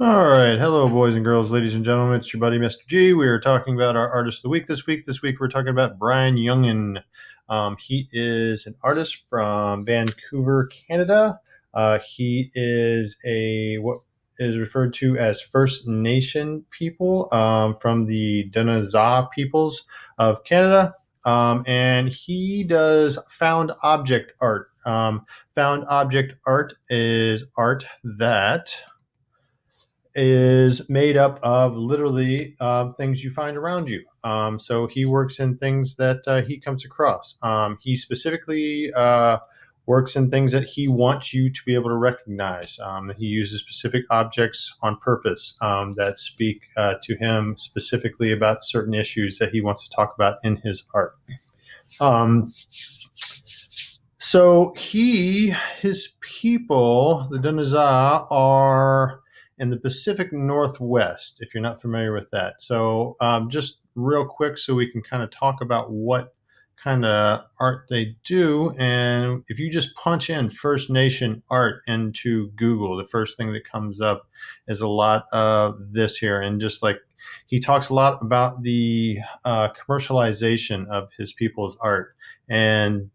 All right. Hello, boys and girls, ladies and gentlemen. It's your buddy, Mr. G. We are talking about our artist of the week this week. This week, we're talking about Brian Jungen. He is an artist from Vancouver, Canada. He is what is referred to as First Nation people from the Danaza peoples of Canada. And he does found object art. Found object art is art that is made up of literally things you find around you. So he works in things that he comes across. He specifically works in things that he wants you to be able to recognize. He uses specific objects on purpose that speak to him specifically about certain issues that he wants to talk about in his art. Um, his people, the Dunaza, are in the Pacific Northwest, if you're not familiar with that. So, just real quick, so we can kind of talk about what kind of art they do. And if you just punch in First Nation art into Google, the first thing that comes up is a lot of this here. And just like he talks a lot about the commercialization of his people's art. And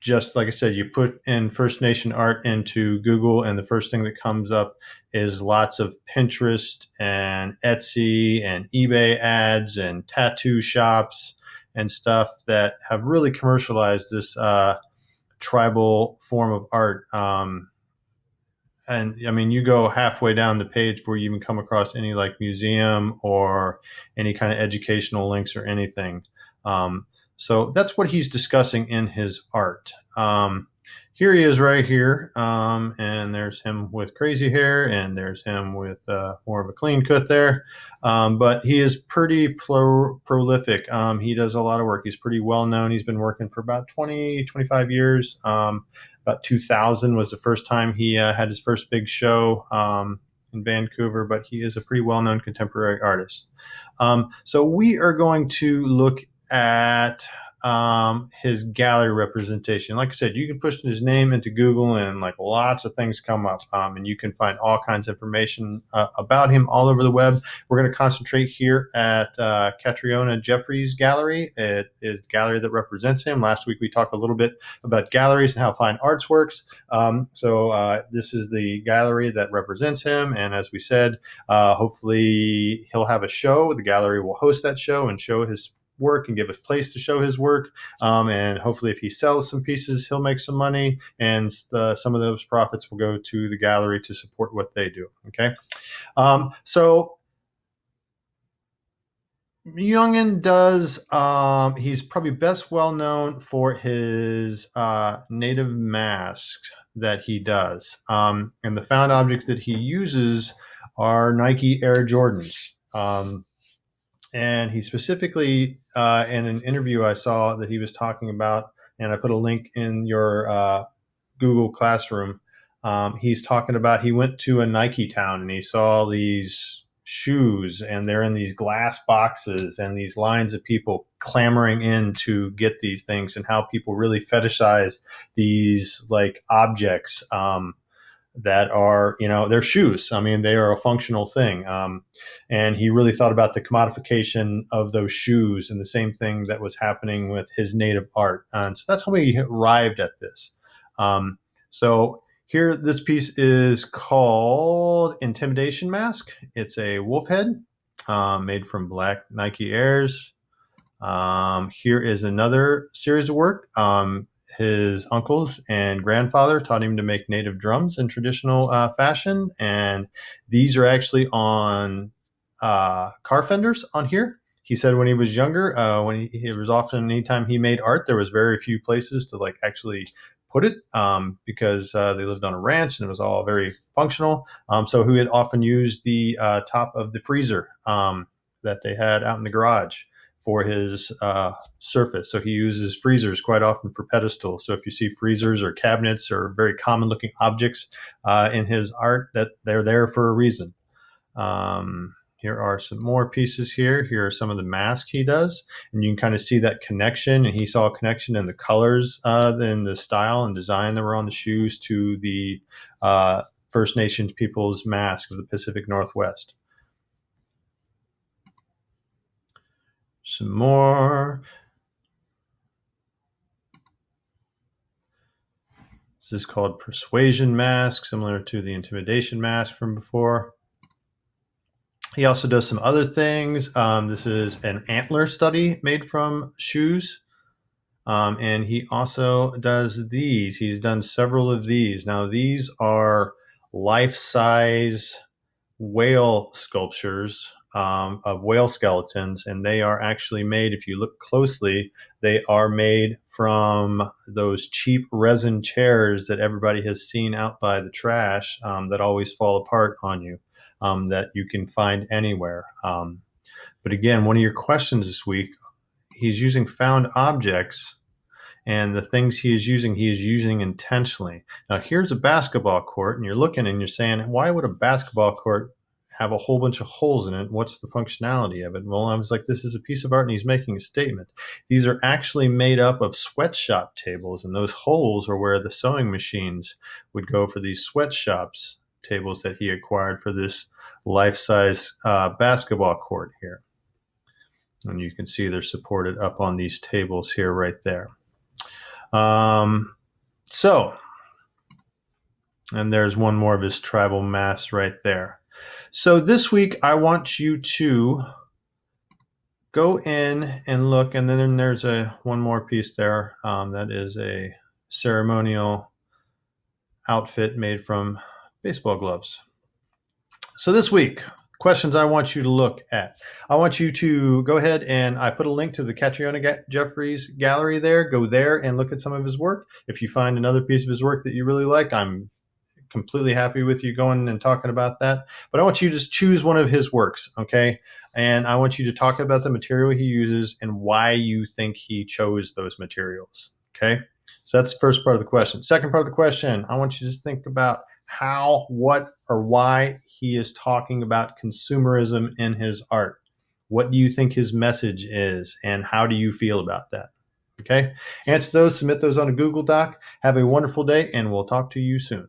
just like I said, you put in First Nation art into Google, and the first thing that comes up is lots of Pinterest and Etsy and eBay ads and tattoo shops and stuff that have really commercialized this tribal form of art. And I mean, you go halfway down the page before you even come across any like museum or any kind of educational links or anything. So that's what he's discussing in his art. Here he is right here. And there's him with crazy hair, and there's him with more of a clean cut there. But he is pretty prolific. He does a lot of work. He's pretty well known. He's been working for about 20, 25 years. About 2000 was the first time he had his first big show in Vancouver, but he is a pretty well-known contemporary artist. So we are going to look at his gallery representation. Like I said, you can push his name into Google and like lots of things come up, and you can find all kinds of information about him all over the web. We're going to concentrate here at Catriona Jeffrey's gallery. It is the gallery that represents him. Last week we talked a little bit about galleries and how fine arts works. So this is the gallery that represents him, and as we said, hopefully he'll have a show. The gallery will host that show and show his work and give a place to show his work. And hopefully, if he sells some pieces, he'll make some money, and some of those profits will go to the gallery to support what they do. Okay. So Jungen does, he's probably best well known for his native masks that he does. And the found objects that he uses are Nike Air Jordans. And he specifically, in an interview I saw that he was talking about, and I put a link in your Google Classroom. He's talking about he went to a Nike town and he saw these shoes, and they're in these glass boxes, and these lines of people clamoring in to get these things, and how people really fetishize these like objects. That are, they're shoes. I mean, they are a functional thing. And he really thought about the commodification of those shoes, and the same thing that was happening with his native art. And so that's how we arrived at this. So here, this piece is called Intimidation Mask. It's a wolf head made from black Nike Airs. Here is another series of work. His uncles and grandfather taught him to make native drums in traditional fashion, and these are actually on car fenders on here. He said when he was younger, it was often anytime he made art, there was very few places to like actually put it, because they lived on a ranch and it was all very functional. So he would often use the top of the freezer that they had out in the garage for his surface. So he uses freezers quite often for pedestals. So if you see freezers or cabinets or very common looking objects in his art, that they're there for a reason. Here are some more pieces here. Here are some of the masks he does, and you can kind of see that connection. And he saw a connection in the colors, in the style and design that were on the shoes to the First Nations people's mask of the Pacific Northwest. Some more. This is called Persuasion Mask, similar to the Intimidation Mask from before. He also does some other things. This is an antler study made from shoes. And he also does these. He's done several of these. Now, these are life-size whale sculptures of whale skeletons, and they are actually made, if you look closely, they are made from those cheap resin chairs that everybody has seen out by the trash that always fall apart on you, that you can find anywhere. But again, one of your questions this week, he's using found objects, and the things he is using intentionally. Now, here's a basketball court, and you're looking and you're saying, why would a basketball court have a whole bunch of holes in it? What's the functionality of it? Well, I was like, this is a piece of art, and he's making a statement. These are actually made up of sweatshop tables, and those holes are where the sewing machines would go for these sweatshops tables that he acquired for this life-size basketball court here. And you can see they're supported up on these tables here right there. And there's one more of his tribal masks right there. So this week, I want you to go in and look, and then there's one more piece there. That is a ceremonial outfit made from baseball gloves. So this week, questions I want you to look at. I want you to go ahead, and I put a link to the Catriona Jeffries gallery there. Go there and look at some of his work. If you find another piece of his work that you really like, I'm completely happy with you going and talking about that. But I want you to just choose one of his works, okay? And I want you to talk about the material he uses and why you think he chose those materials, okay? So that's the first part of the question. Second part of the question, I want you to just think about how, what, or why he is talking about consumerism in his art. What do you think his message is, and how do you feel about that? Okay? Answer those, submit those on a Google Doc. Have a wonderful day, and we'll talk to you soon.